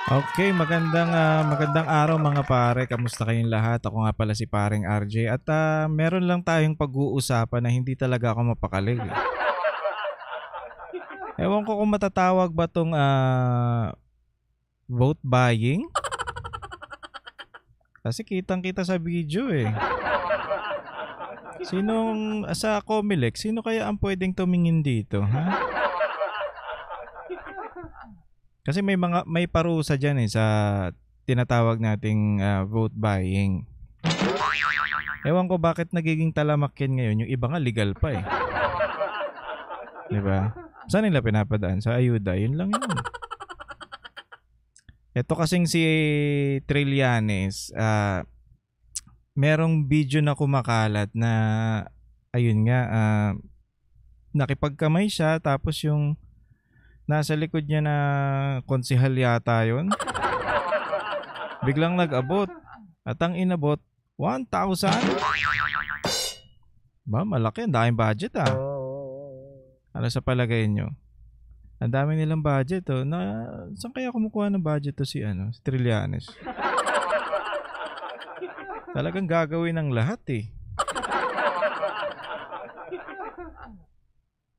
Okay, magandang araw mga pare. Kamusta kayong lahat? Ako nga pala si Paring RJ at meron lang tayong pag-uusapan na hindi talaga ako mapakali. Ewan ko kung matatawag ba 'tong vote buying? Kasi kitang-kita sa video eh. Sa Comelec, sino kaya ang pwedeng tumingin dito, ha? Kasi may parusa diyan eh sa tinatawag nating vote buying. Ewan ko bakit nagiging talamak yan ngayon, yung iba nga legal pa eh. 'Di ba? Saan nila pinapadaan? Sa ayuda, yun lang yun. Ito kasing si Trillanes, merong video na kumakalat na ayun nga, nakipagkamay siya tapos yung nasa likod niya na konsehal yata yun, biglang nag-abot at ang inabot 1,000. Ba, malaki, ang daming budget Ano sa palagay nyo? Ang dami nilang budget saan kaya kumukuha ng budget to si Trillanes? Talagang gagawin ng lahat eh.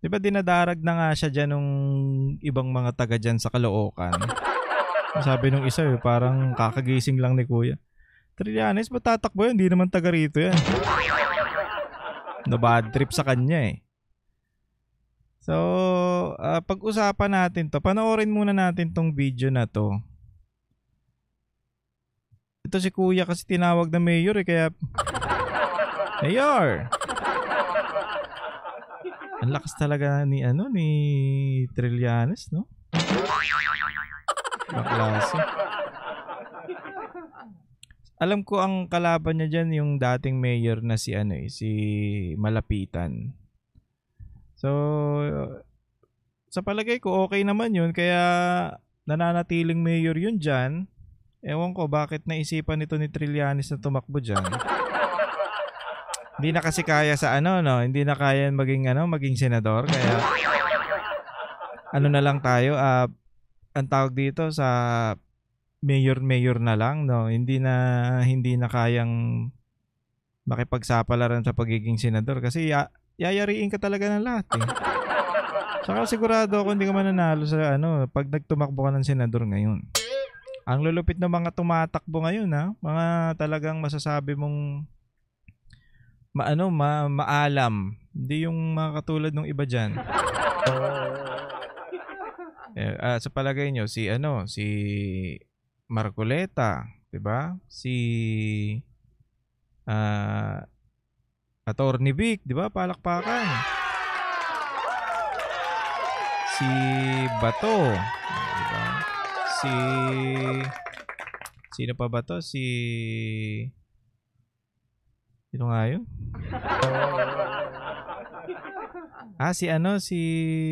Di ba dinadarag na nga siya dyan nung ibang mga taga dyan sa Caloocan? Sabi nung isa parang kakagising lang ni Kuya. Trillanes, ba't tatakbo yan? Hindi naman taga rito yan. Na bad trip sa kanya eh. So, pag-usapan natin to. Panoorin muna natin tong video na to. Ito si Kuya kasi tinawag na mayor eh, kaya... Mayor! Ang lakas talaga ni Trillanes, no? Ang klase. Alam ko ang kalaban niya dyan yung dating mayor na si Malapitan. So, sa palagay ko okay naman yun, kaya nananatiling mayor yun dyan. Ewan ko bakit naisipan nito ni Trillanes na tumakbo dyan. Hindi na kasi kaya hindi na kaya maging senador, kaya na lang tayo, ang tawag dito sa mayor na lang, no? Hindi na kayang makipagsapalaran sa pagiging senador kasi yayariin ka talaga ng lahat eh. Saka sigurado ako hindi ka mananalo sa pag nagtumakbo ka ng senador ngayon. Ang lulupit ng mga tumatakbo ngayon mga talagang masasabi mong maalam. Hindi yung mga katulad ng iba diyan. Sa palagay nyo si Marcoleta, 'di ba? Si Attorney Vic, 'di ba? Palakpakan. Si Bato, 'di ba? Sino pa ba 'to? Sino nga yun?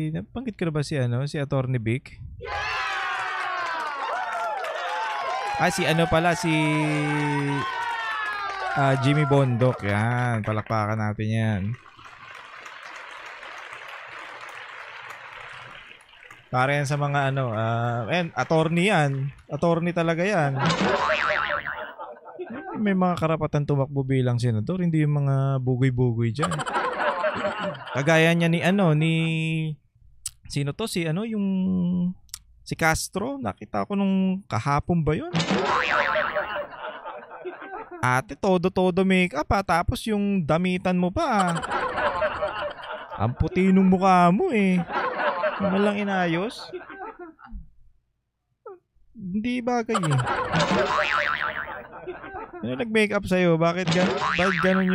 Nabanggit ko na ba si Attorney Vic? Si Jimmy Bondok. Yan, palakpakan natin yan. Para yan sa mga attorney yan. Attorney talaga yan. May mga karapatan tumakbo bilang senador, hindi yung mga bugoy-bugoy dyan. Kagaya niya ni sino to? Si Castro. Nakita ko nung kahapon ba yun? Ate, todo make-up tapos yung damitan mo pa Ang puti nung mukha mo eh. Naman lang inayos. Hindi bagay eh. Nag-makeup sa'yo? Bakit ganun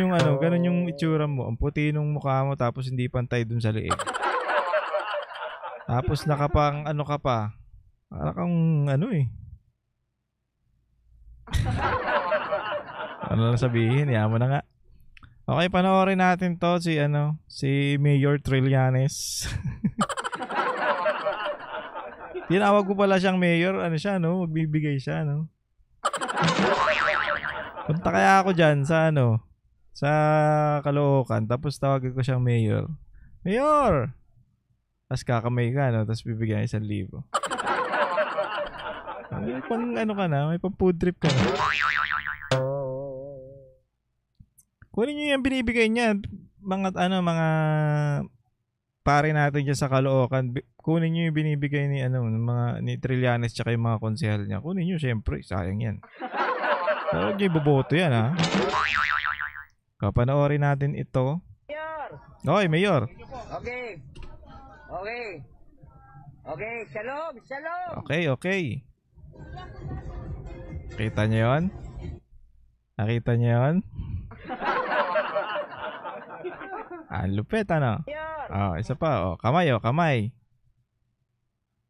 yung itsura mo? Ang puti nung mukha mo tapos hindi pantay dun sa leeg. Tapos nakapang ka pa. Para kang ano lang sabihin, mo na nga. Okay, panoorin natin to si Mayor Trillanes. Tinawag ko pala siyang mayor, magbibigay siya, Punta kaya ako dyan sa Caloocan, tapos tawagin ko siyang mayor. Mayor! Tapos kakamay ka, tapos bibigyan 1,000. May pang ano ka na, may pang food trip ka na. Kunin nyo yung binibigay niya. Mga pare natin dyan sa Caloocan. Kunin nyo yung binibigay ni, ni Trillanes tsaka yung mga konsehal niya. Kunin nyo, syempre. Sayang yan. Huwag nyo iboboto yan, ha? Kapanoorin natin ito. Okay, Mayor. Okay. Okay. Okay, shalom, shalom. Okay. Kita nyo yun? Nakita nyo yun? Lupit, ano? Isa pa, kamay.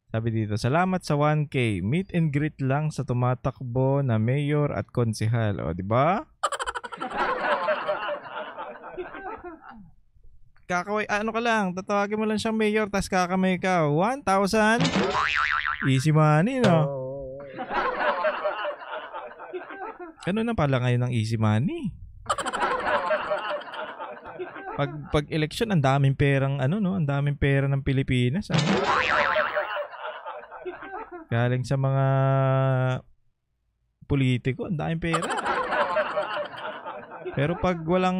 Sabi dito, salamat sa 1K. Meet and greet lang sa tumatakbo na mayor at konsehal. O, di ba? Kakaway, ano ka lang, tatawagin mo lang siyang mayor, tas kakamay ka. 1,000? Easy money, no? Ano na pala ngayon ng easy money? Pag election, ang daming perang, ang daming pera ng Pilipinas. Galing sa mga politiko, ang daming pera. Pero pag walang,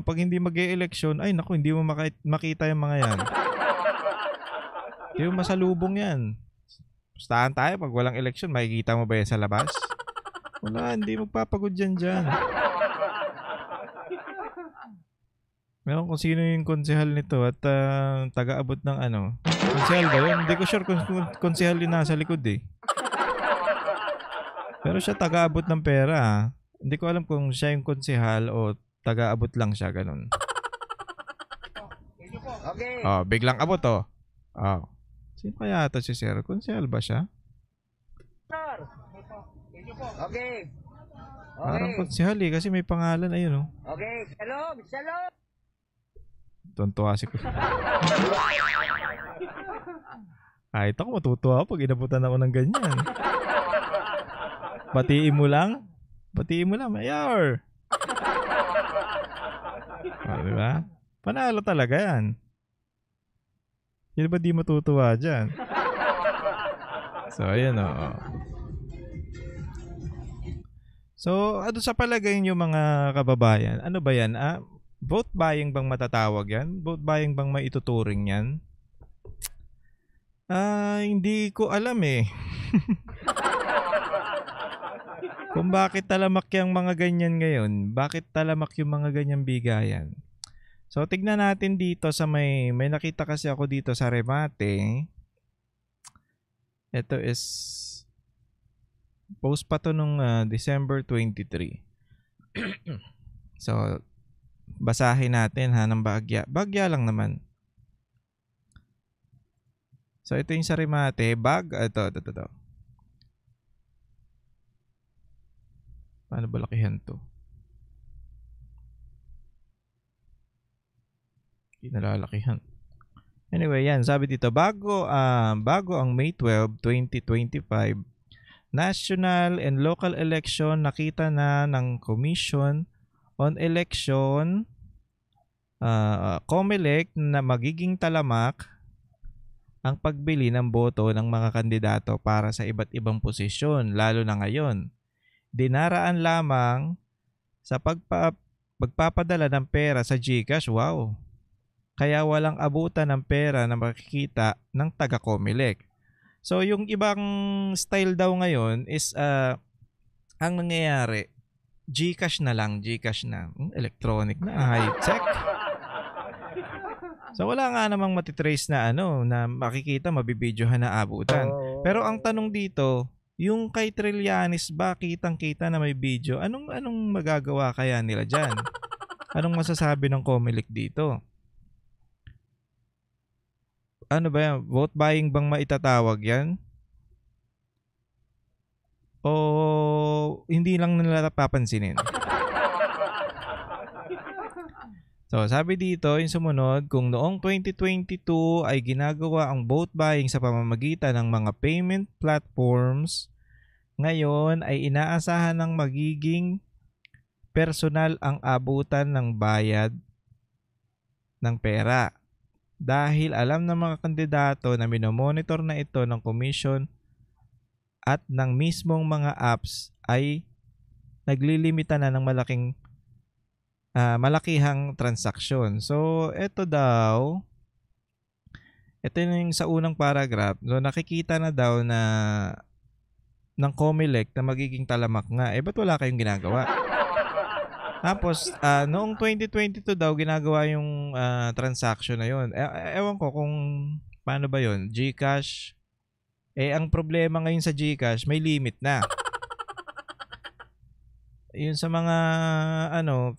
pag hindi mag-e-election, ay naku, hindi mo makita yung mga yan. Hindi mo masalubong yan. Pustahan tayo, pag walang election, makikita mo ba yan sa labas? Wala, hindi magpapagod dyan. Meron kung sino yung konsehal nito at taga-abot ng Konsehal ba yun? Hindi ko sure kung konsehal yun nasa likod eh. Pero siya taga-abot ng pera. Hindi ko alam kung siya yung konsehal o taga-abot lang siya, ganun. Okay. Biglang abot Sino kaya ito si Sir? Konsehal ba siya? Okay. Parang konsehal eh, kasi may pangalan, ayun Okay, shalom, shalom. Tuntua si ko. Kahit ako matutuwa pag inabutan ako ng ganyan. Batiin mo lang, Mayor. Diba? Panalo talaga yan. Sino ba di matutuwa dyan? So, ayan So, ano sa palagay niyo mga kababayan? Ano ba yan? Vote buying bang matatawag yan? Vote buying bang maituturing yan? Hindi ko alam eh. Kung bakit talamak yung mga ganyan ngayon, bakit talamak yung mga ganyang bigayan. So, tignan natin dito sa may nakita kasi ako dito sa remate. Ito is post pa to nung December 23. So, basahin natin ng Bagya. Bagya lang naman. So, ito yung sa remate. Ito. Paano ba lakihan to? Hindi nalalakihan. Anyway, yan. Sabi dito, bago ang May 12, 2025, national and local election, nakita na ng Commission on Election, COMELEC, na magiging talamak ang pagbili ng boto ng mga kandidato para sa iba't ibang posisyon, lalo na ngayon. Dinaraan lamang sa pagpapadala ng pera sa GCash. Wow! Kaya walang abutan ng pera na makikita ng taga-COMELEC. So, yung ibang style daw ngayon is, ang nangyayari, GCash na lang. Electronic na, high-tech. So, wala nga namang matitrace na na makikita, mabibidyohan na abutan. Pero ang tanong dito, yung kay Trillanes ba kitang-kita na may video? Anong magagawa kaya nila dyan? Anong masasabi ng COMELEC dito? Ano ba yan? Vote buying bang maitatawag yan? O hindi lang nila papansinin? So, sabi dito, yung sumunod, kung noong 2022 ay ginagawa ang vote buying sa pamamagitan ng mga payment platforms, ngayon ay inaasahan ng magiging personal ang abutan ng bayad ng pera. Dahil alam ng mga kandidato na minomonitor na ito ng Commission at ng mismong mga apps ay naglilimita na ng malakihang transaksyon. So, ito yung sa unang paragraph. So, nakikita na daw na ng Comelec na magiging talamak nga. Ba't wala kayong ginagawa? Tapos, noong 2022 daw, ginagawa yung transaction na yun. Ewan ko kung paano ba yun. GCash. Ang problema ngayon sa GCash, may limit na. Yun sa mga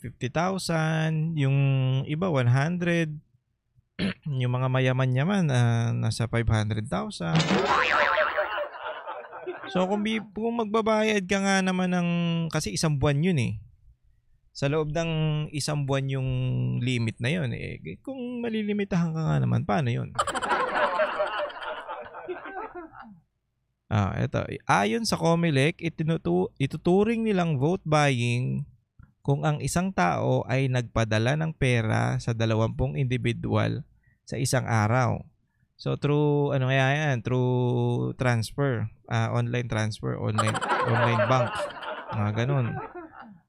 50,000, yung iba 100, yung mga mayaman-yaman nasa 500,000. So kung magbabayad ka nga naman ng, kasi isang buwan yun sa loob ng isang buwan yung limit na yun kung malilimitahan ka nga naman, paano yun? Ito. Ayon sa Comelec, ituturing nilang vote buying kung ang isang tao ay nagpadala ng pera sa 20 individual sa isang araw. So through through transfer, online transfer, online bank, ganun.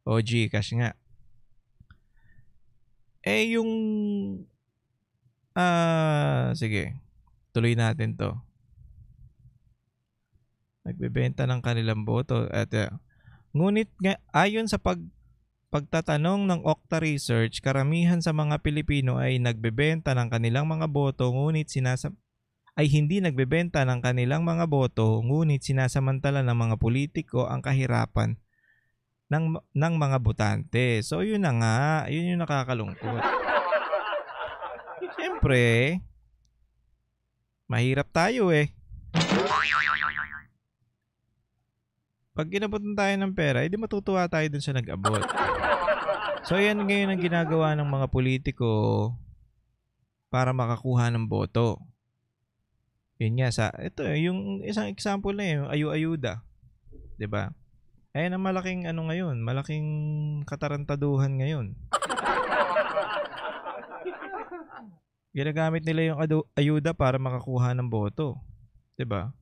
O GCash nga. Sige. Tuloy natin 'to. Nagbebenta ng kanilang boto. Ngunit ayon sa pagtatanong ng Okta Research, karamihan sa mga Pilipino ay nagbebenta ng kanilang mga boto ngunit hindi nagbebenta ng kanilang mga boto ngunit sinasamantala ng mga politiko ang kahirapan ng mga botante. So yun na nga, yun yung nakakalungkot. Siyempre, mahirap tayo Pag inabutan tayo ng pera, edi matutuwa tayo dun sa nag-abot. So yan ngayon ang ginagawa ng mga politiko para makakuha ng boto. Yun nga ito yung isang example na yung ayu-ayuda. 'Di ba? Ayan ang malaking ngayon, malaking katarantaduhan ngayon. Ginagamit nila yung ayuda para makakuha ng boto. 'Di ba?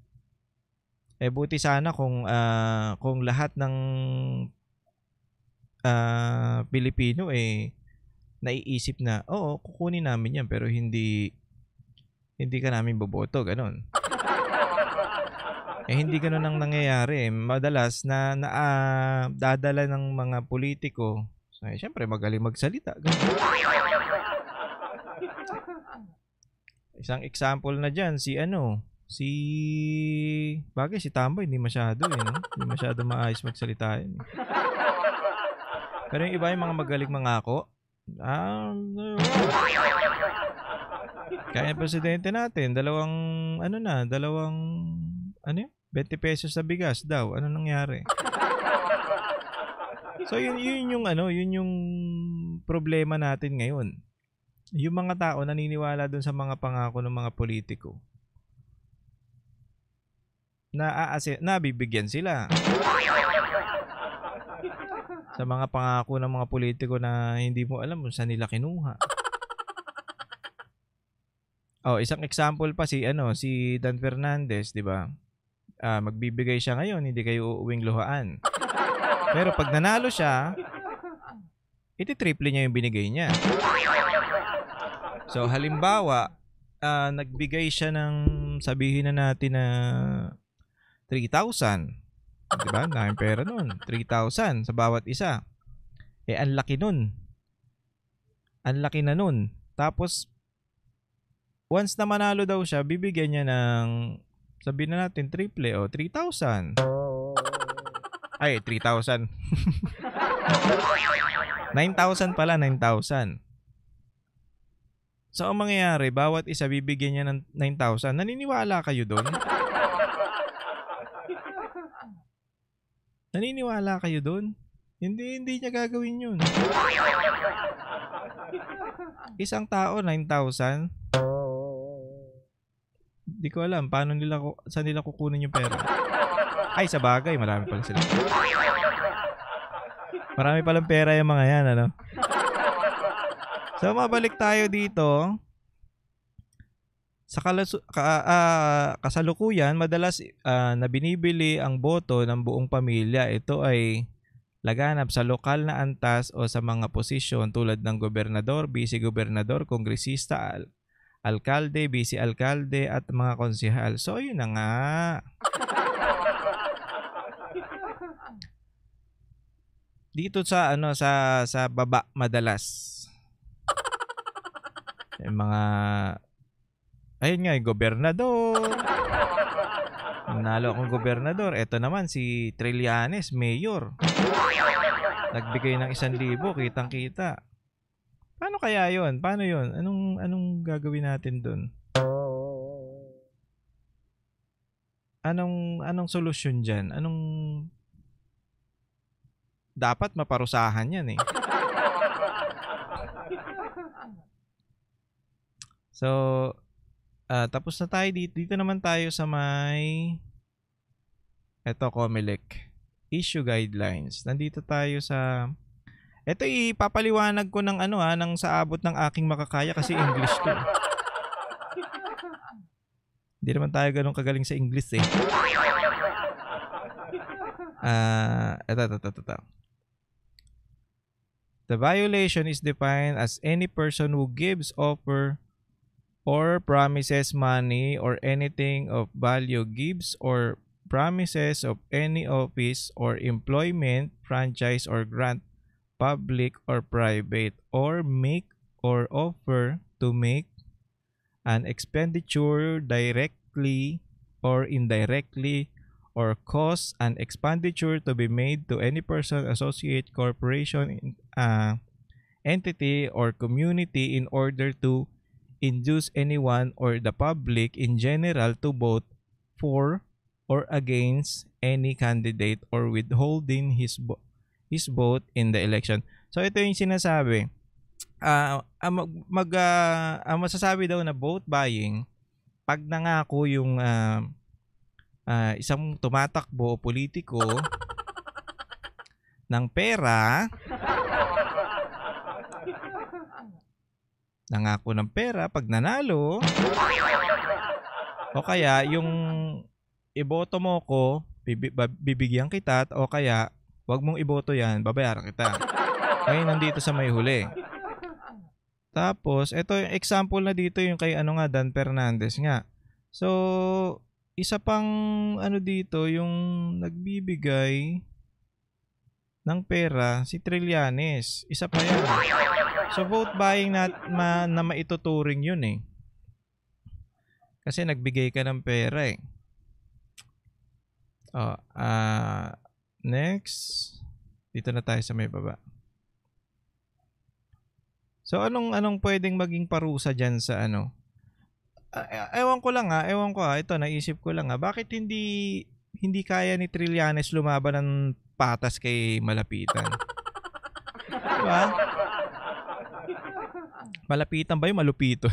Buti sana kung lahat ng Pilipino naiisip na, oo, kukunin namin yan pero hindi ka namin boboto, ganun. Hindi ganun ang nangyayari. Madalas na dadala ng mga politiko, syempre magaling magsalita. Ganun. Isang example na dyan, bagay si Tamboy, hindi masyado hindi masyado maayos magsalita yun. Pero yung iba yung mga magaling mangako, kaya yung presidente natin, 20 pesos sa bigas daw. Ano nangyari? So yun yung problema natin ngayon. Yung mga tao naniniwala dun sa mga pangako ng mga politiko. Nabibigyan sila sa mga pangako ng mga politiko na hindi mo alam kung saan nila kinuha. Isang example pa si Dan Fernandez, 'di ba? Magbibigay siya ngayon, hindi kayo uuwing luhaan. Pero pag nanalo siya, iti-triple niya yung binigay niya. So halimbawa, nagbigay siya ng, sabihin na natin na 3,000. Diba? Daming pera nun. 3,000 sa bawat isa. Ang laki nun. Ang laki na nun. Tapos, once na manalo daw siya, bibigyan niya ng, sabihin na natin, triple 3,000. Ay, 3,000. 9,000 pala, 9,000. So, ang mangyayari, bawat isa bibigyan niya ng 9,000. Naniniwala kayo doon? Naniniwala kayo doon? Hindi niya gagawin yun. Isang tao, 9,000. Di ko alam, saan nila kukunin yung pera. Ay, sa bagay, marami pala sila. Marami palang pera yung mga yan, So, mabalik tayo dito. Sa kasalukuyan, madalas na binibili ang boto ng buong pamilya. Ito ay laganap sa lokal na antas o sa mga posisyon tulad ng gobernador, vice-gobernador, kongresista, alkalde, vice-alkalde at mga konsehal. So, yun na nga. Dito sa baba madalas. Yung mga ayun nga, yung gobernador. Nanalo akong gobernador. Ito naman si Trillanes, mayor. Nagbigay ng 1,000, kitang-kita. Paano kaya 'yon? Paano 'yon? Anong gagawin natin doon? Anong solusyon diyan? Dapat maparusahan 'yan eh. So, tapos na tayo dito. Dito naman tayo sa may COMELEC issue guidelines. Nandito tayo sa ito, ipapaliwanag ko ng ng sa abot ng aking makakaya kasi English to. Hindi naman tayo ganun kagaling sa English eh. Ito. The violation is defined as any person who gives, offer, or promises money or anything of value, gives or promises of any office or employment, franchise or grant, public or private, or make or offer to make an expenditure directly or indirectly, or cause an expenditure to be made to any person, associate, corporation, entity, or community in order to induce anyone or the public in general to vote for or against any candidate or withholding his vote in the election. So ito yung sinasabi. Masasabi daw na vote buying pag nangako yung isang tumatakbo o politiko ng pera, nangako ng pera pag nanalo, o kaya yung iboto mo ko, bibigyan kita, o kaya wag mong iboto yan, babayaran kita. Ngayon nandito sa may huli. Tapos ito yung example na dito yung kay Dan Fernandez nga. So isa pang dito yung nagbibigay ng pera si Trillanes. Isa pa yan. So vote buying na maituturing yun eh. Kasi nagbigay ka ng pera eh. Next. Dito na tayo sa may baba. So anong pwedeng maging parusa diyan sa ewan ko, ito naisip ko lang bakit hindi kaya ni Trillanes lumaban ng patas kay Malapitan? Diba? Malapitan ba yung malupito?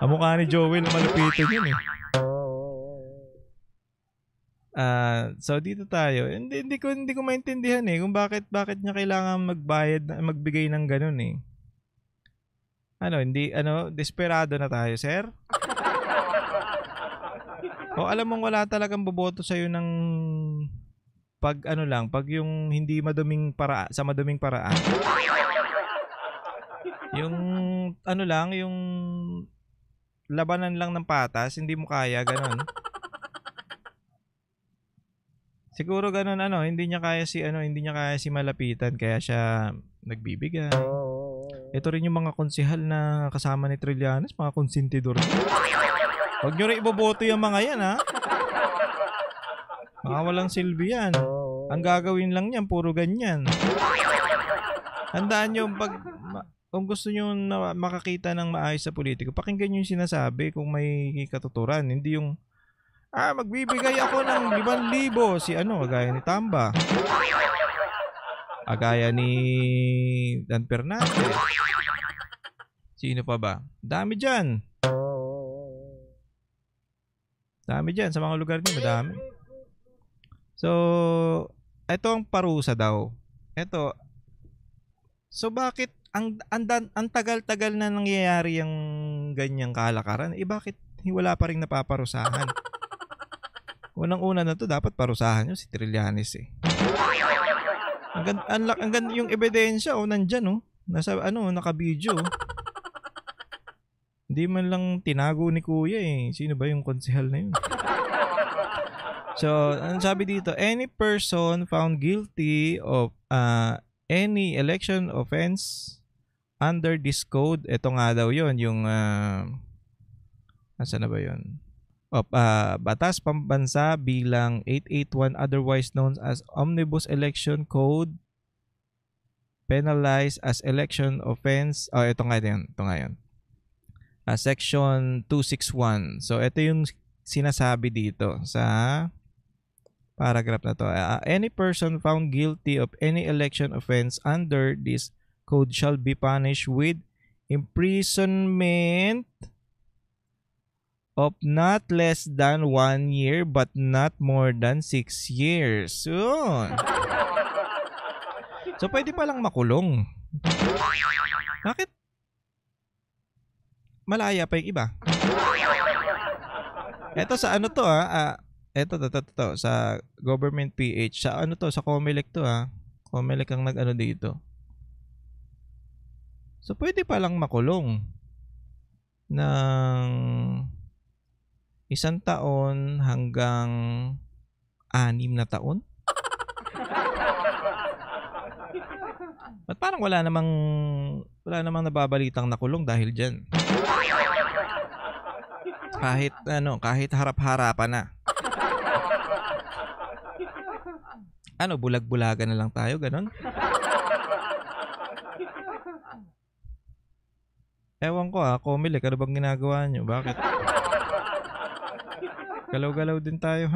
Ang mukha ni Joel malupito yun eh. So dito tayo. Hindi ko maintindihan eh kung bakit niya kailangan magbigay ng ganun eh. Desperado na tayo, sir? O alam mong wala talagang boboto sa iyo ng pag yung hindi maduming sa maduming paraan. Yung yung labanan lang ng patas, hindi mo kaya ganun. Siguro ganun hindi niya kaya si Malapitan kaya siya nagbibigay. Ito rin yung mga konsehal na kasama ni Trillanes, mga konsentidor. Huwag nyo rin iboboto yung mga yan, ha? Mga walang silbi yan. Ang gagawin lang yan, puro ganyan. Handaan nyo, kung gusto nyo makakita ng maayos sa politiko, pakinggan nyo yung sinasabi kung may katuturan. Hindi yung, magbibigay ako ng 5,000. Si gaya ni Tamba. Agaya ni Dan Fernandez. Sino pa ba? Dami dyan. Dami dyan. Sa mga lugar niyo, madami. So, ito ang parusa daw. Ito. So, bakit ang tagal-tagal na nangyayari yung ganyang kalakaran, bakit wala pa rin napaparusahan? Unang-una na to, dapat parusahan nyo si Trillanes eh. Yung ebidensya, nandyan nasa naka-video. Hindi man lang tinago ni Kuya eh. Sino ba yung konsehal na yun? So, ang sabi dito, any person found guilty of any election offense under this code, ito nga daw yun, yung asa na ba yun? Batas Pambansa bilang 881, otherwise known as Omnibus Election Code, penalized as election offense. Ito nga yun. Section 261. So, ito yung sinasabi dito sa paragraph na to. Any person found guilty of any election offense under this code shall be punished with imprisonment of not less than 1 year but not more than 6 years. So, pwede palang makulong. Bakit? Malaya pa yung iba. Ito sa ano to ito sa Government PH. Sa ano to? Sa Comelec to Comelec ang nag-ano dito. So, pwede palang makulong ng 1 taon hanggang 6 na taon? At parang wala namang nababalitang nakulong dahil dyan. Kahit harap-harapan na. Bulag-bulagan na lang tayo, ganon? Ewan ko Comelec, ano bang ginagawa nyo? Bakit? Galaw-galaw din tayo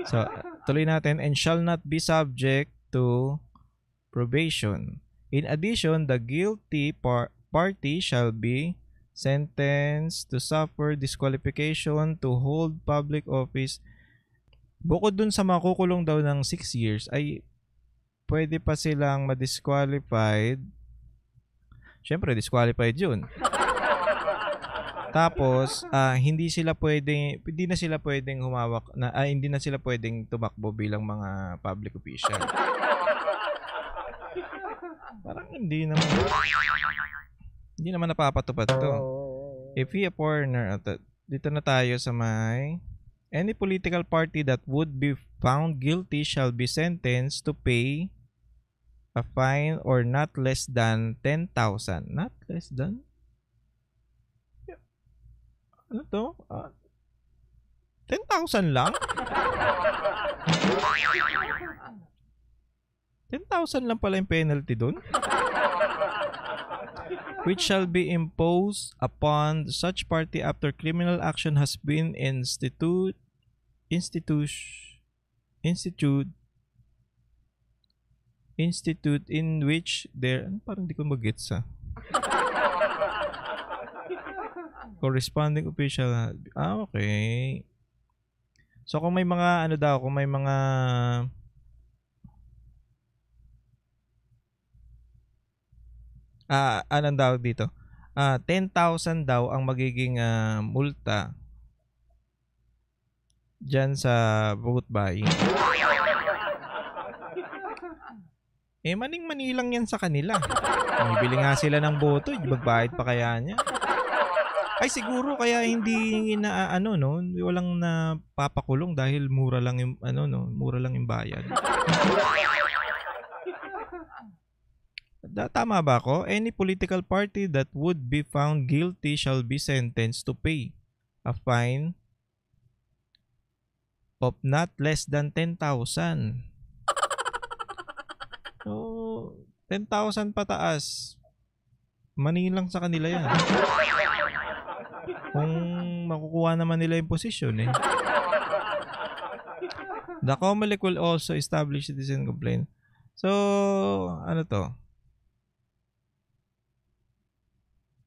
So, tuloy natin. And shall not be subject to probation. In addition, the guilty party shall be sentenced to suffer disqualification to hold public office. Bukod dun sa makukulong daw ng 6 years, ay pwede pa silang ma-disqualified. Syempre, disqualified yun. Tapos, hindi na sila pwedeng humawak hindi na sila pwedeng tumakbo bilang mga public official. Parang hindi naman napapatupad to. If he a foreigner, dito na tayo sa any political party that would be found guilty shall be sentenced to pay a fine or not less than 10,000. Not less than? Ano to? 10,000 lang? 10,000 lang pala yung penalty dun? Which shall be imposed upon such party after criminal action has been instituted in which there, parang di ko mag-gets corresponding official. Okay. So kung may mga kung may mga anong daw dito? 10,000 daw ang magiging multa dyan sa vote buying. Maning-mani lang yan sa kanila. Bibili nga sila ng boto, magbayad pa kaya niya. Ay siguro kaya hindi walang napapakulong dahil mura lang yung mura lang yung bayad. Tama ba ako? Any political party that would be found guilty shall be sentenced to pay a fine of not less than 10,000. So, 10,000 pataas. Manilang sa kanila yan. Kung makukuha naman nila yung posisyon The Comelec will also establish citizen complaint. So, ano to?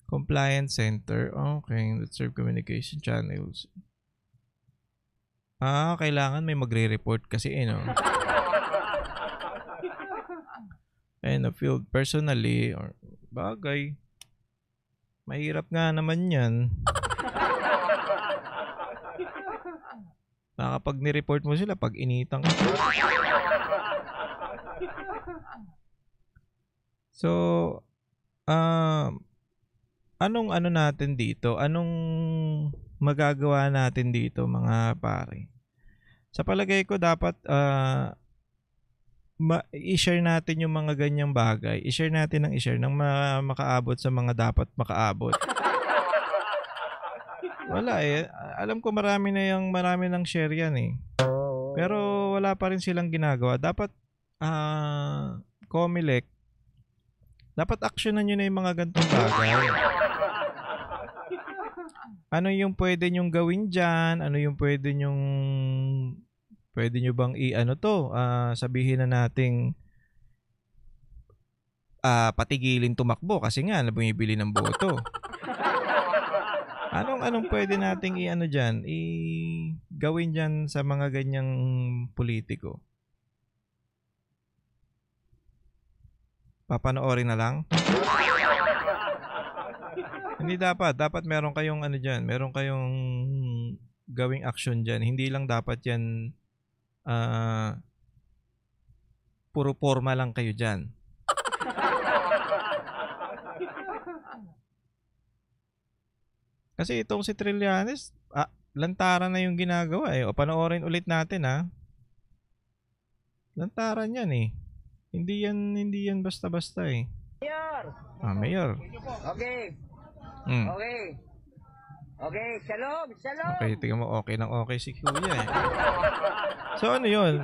Compliance Center. Okay, let's serve communication channels. Kailangan may magre-report kasi kind of field personally or bagay. Mahirap nga naman yan. Kapag ni-report mo sila, pag initang. So, anong ano natin dito? Anong magagawa natin dito, mga pare? Sa palagay ko, dapat i-share natin yung mga ganyang bagay. I-share natin ng i-share nang makaabot sa mga dapat makaabot. Wala eh. Alam ko marami nang share yan eh. Pero wala pa rin silang ginagawa. Dapat Comelec, dapat actionan nyo na yung mga ganitong bagay. Ano yung pwede nyong gawin dyan? Ano yung pwede nyo bang sabihin na nating patigilin tumakbo kasi nga bumibili ng boto. Anong pwede nating gawin dyan sa mga ganyang politiko? Papanoorin na lang? Hindi dapat meron kayong meron kayong gawing action dyan. Hindi lang dapat yan puro forma lang kayo dyan. Kasi itong si Trillanes, lantaran na yung ginagawa eh. O panoorin ulit natin ha. Lantaran yan eh. Hindi yan basta-basta eh. Mayor! Mayor. Okay. Okay, shalom. Okay, tingnan mo, okay si Kuya eh. So ano yun?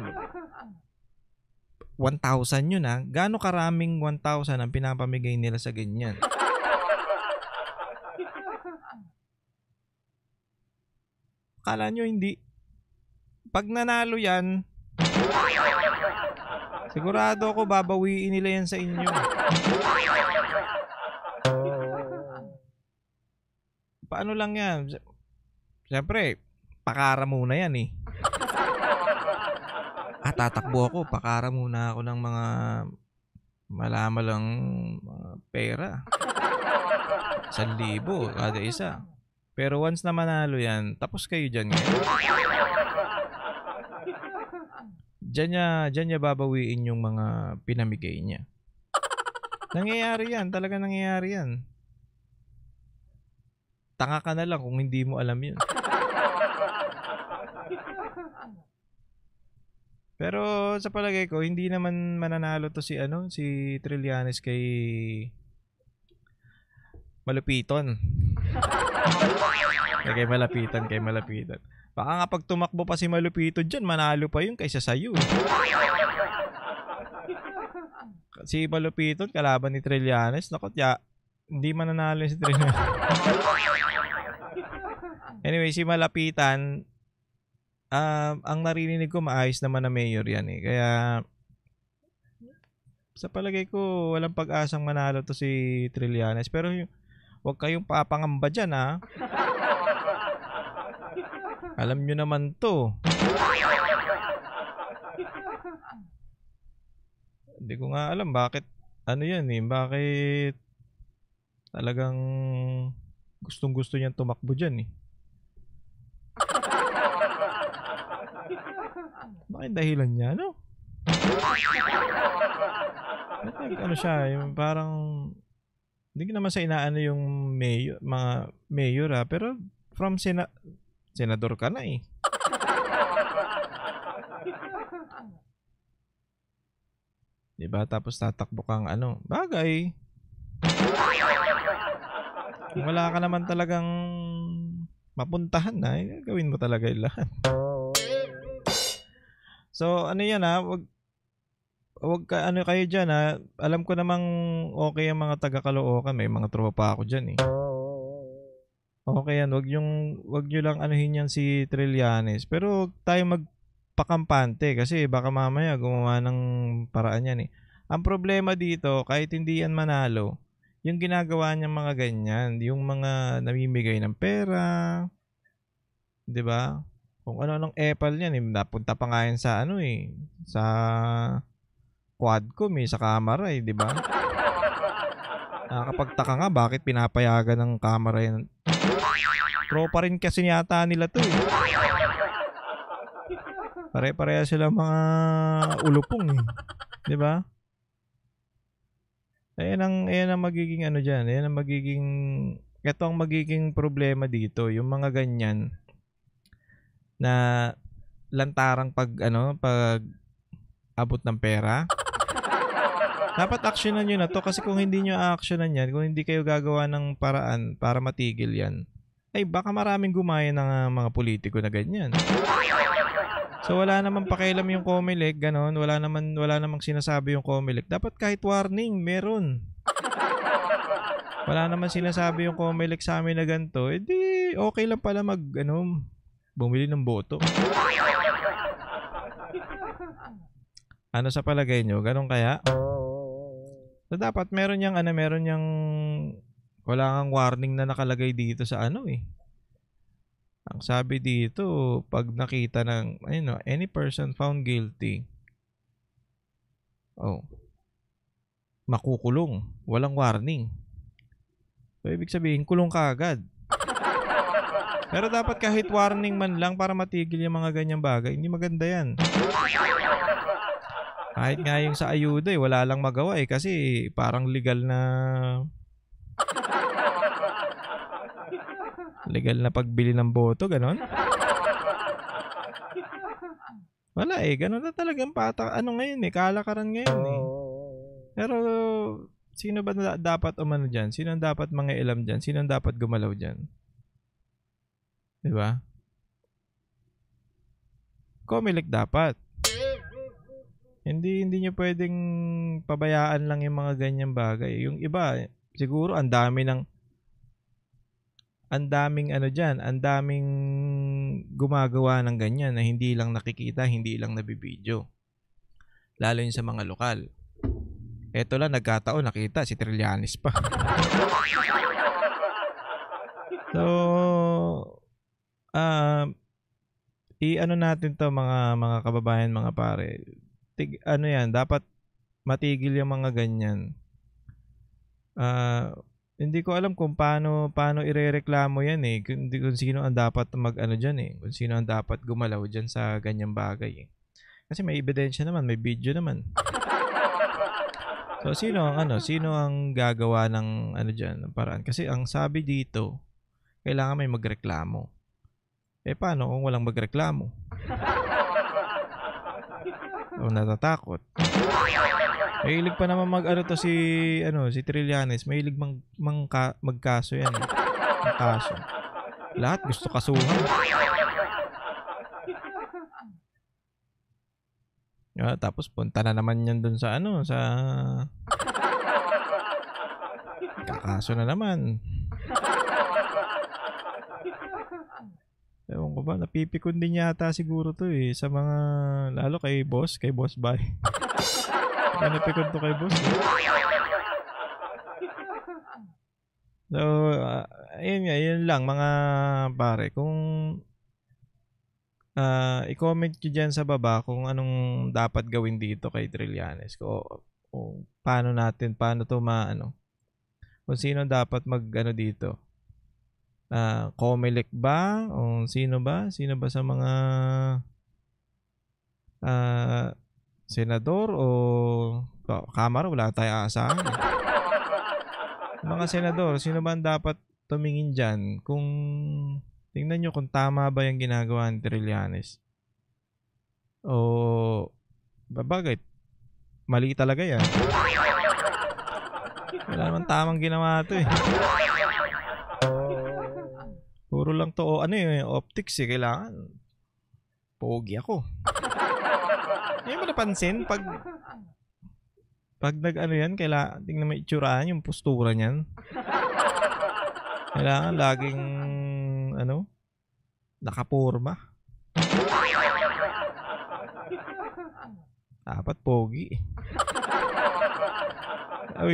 1,000 yun ha. Gaano karaming 1,000 ang pinapamigay nila sa ganyan? Akala nyo hindi. Pag nanalo yan, sigurado ako babawiin nila yan sa inyo. Paano lang yan? Siyempre, pakara muna yan eh. Tatakbo ako, pakara muna ako ng mga malamalang pera. 1,000 kada isa. Pero once na manalo yan, tapos kayo dyan ngayon. Diyan niya babawiin yung mga pinamigay niya. Nangyayari yan, talaga nangyayari yan. Tanga ka na lang kung hindi mo alam yun. Pero sa palagay ko, hindi naman mananalo to si Trillanes kay Malupiton. Kay Malapitan. Baka nga pag tumakbo pa si Malupiton dyan, manalo pa yun kaysa sa'yo. Si Malupiton, kalaban ni Trillanes, nakot ya, hindi mananalo si Trillanes. Anyway, si Malapitan, ang narinig ko, maayos naman na mayor yan eh. Kaya, sa palagay ko, walang pag-asang manalo to si Trillanes. Pero huwag kayong papangamba dyan ha. Alam nyo naman to. Hindi ko nga alam bakit bakit talagang gustong-gusto niyang tumakbo dyan eh. Bakit dahilan niya, no? Siya, yung parang hindi naman sa inaano yung mga mayor ha, pero from senador ka na eh. Diba? Tapos tatakbo kang bagay. Kung wala ka naman talagang mapuntahan na, gawin mo talaga yung lahat. So, yan ha, wag ka kayo dyan ha. Alam ko namang okay ang mga taga-Caloocan, may mga tropa ako dyan eh. Okay yan, wag nyo lang yan si Trillanes. Pero tayo magpakampante kasi baka mamaya gumawa ng paraan yan eh. Ang problema dito, kahit hindi yan manalo, yung ginagawa niyang mga ganyan, yung mga namimigay ng pera, 'di ba? Kung ano-anong epal yan eh, napunta pa nga yan sa sa Quadcom sa camera di ba? Nakakapagtaka nga bakit pinapayagan ng camera yan. Tropa rin kasi yata nila to Pare-pareha sila mga ulupong di ba? Ayan ang magiging ano diyan, ayan ang magiging ito ang magiging problema dito, yung mga ganyan na lantarang pag abot ng pera. Dapat actionan nyo na to kasi kung hindi nyo actionan yan, kung hindi kayo gagawa ng paraan para matigil yan, ay baka maraming gumaya ng mga politiko na ganyan. So wala namang pakialam yung Comelec, ganon, wala namang sinasabi yung Comelec. Dapat kahit warning meron. Wala naman sinasabi yung Comelec sa amin na ganito, edi okay lang pala bumili ng boto. Ano sa palagay nyo? Ganon kaya? So dapat meron yang wala kang warning na nakalagay dito sa Ang sabi dito, pag nakita ng any person found guilty, makukulong, walang warning. So ibig sabihin, kulong ka agad. Pero dapat kahit warning man lang para matigil yung mga ganyang bagay, hindi maganda yan. Kahit nga yung sa ayuda wala lang magawa kasi parang legal na pagbili ng boto, ganon. Wala ganon na talagang ngayon kalakaran ngayon Pero sino ba dapat umano dyan? Sino ang dapat mangialam dyan? Sino ang dapat gumalaw dyan? Diba? Comelec dapat. Hindi nyo pwedeng pabayaan lang yung mga ganyang bagay. Yung iba, siguro ang daming gumagawa ng ganyan na hindi lang nakikita, hindi lang nabibidyo. Lalo yun sa mga lokal. Eto lang, nagkataon, nakita, si Trillanes pa. So, natin to mga kababayan, mga pare. Dapat matigil yung mga ganyan. Hindi ko alam kung paano irereklamo yan kung sino ang dapat dyan kung sino ang dapat gumalaw dyan sa ganyang bagay Kasi may ebidensya naman, may video naman. So sino ang gagawa ng dyan, ng paraan? Kasi ang sabi dito, kailangan may magreklamo. Paano kung walang magreklamo? O natatakot. Mahilig pa naman si Trillanes, mahilig magkaso yan. Magkaso. Lahat gusto kasuhan. Tapos punta na naman yan dun sa kakaso na naman. Ewan ko ba, napipikon din yata siguro to sa mga, lalo kay Boss Bay. Napikon to kay Boss. So, ayun lang mga pare. Kung i-comment nyo dyan sa baba kung anong dapat gawin dito kay Trillanes. Kung paano to kung sino dapat dito. Comelec ba? O sino ba? Sino ba sa mga senador o kamara? Wala tayong aasahan. Mga senador, sino ba ang dapat tumingin dyan? Tingnan nyo kung tama ba yung ginagawa ni Trillanes. O bakit? Mali talaga yan. Wala naman tamang ginawa to Puro lang to optics kailangan. Pogi ako. Hindi mo napansin pag yan, kailangan tingnan mo itsuraan yung postura niyan. Kailangan laging nakapurma. Dapat pogi.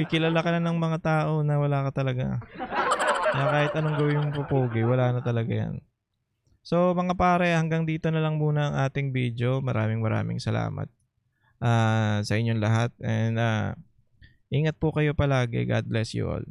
Kilala ka na ng mga tao na wala ka talaga. Kaya kahit anong gawin mo pogi, wala na talaga yan. So mga pare, hanggang dito na lang muna ang ating video. Maraming salamat. sa inyong lahat. And ingat po kayo palagi. God bless you all.